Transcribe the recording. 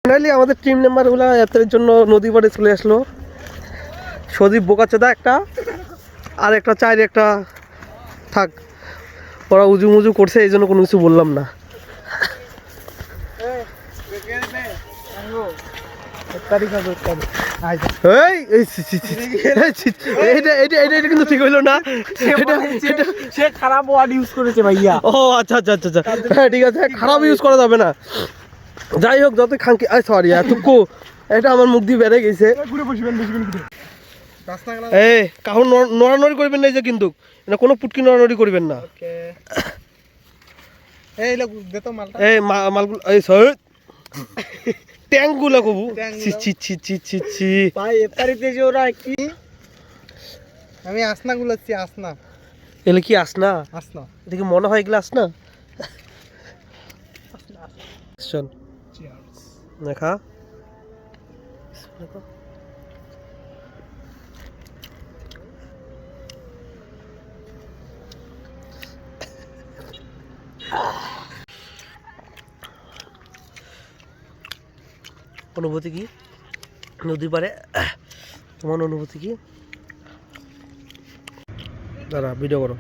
Finally আমাদের team মেম্বারগুলো এতের জন্য নদী পাড়ে চলে আসলো। সদীপ বোকাচোদা একটা, আর একটা চাইরে একটা থাক, ওরা উজু মুজু করছে এই জন্য কোনো কিছু বললাম না। কিন্তু ঠিক হইলো না, সে খারাপ ওয়ার্ড ইউজ করেছে ভাইয়া। ও আচ্ছা আচ্ছা আচ্ছা আচ্ছা, হ্যাঁ ঠিক আছে, খারাপ ইউজ করা যাবে না। যাই হোক, যত খাঙ্কি, সরি এতটুকু, এটা আমার মুখ দিয়ে বেড়ে গেছে। এই কাহন নড়ানড়ি করবেন না, এই যে কিন্তু এটা কোনো পুটকি নড়ানড়ি করবেন না। এই লোক দে তো মালটা, এই মালগুলো, এই সর ট্যাঙ্কগুলো কবু, ছি ছি ছি ছি ছি ছি ভাই এফতারিতে যে ওরা কি, আমি আসনা গুলাচ্ছি, আসনা এলে কি আসনা, আসনা দেখি মনে হয় এগুলো আসনা। শোন দেখা অনুভূতি কি নদী পারে, তোমার অনুভূতি কি? দাঁড়া ভিডিও করো।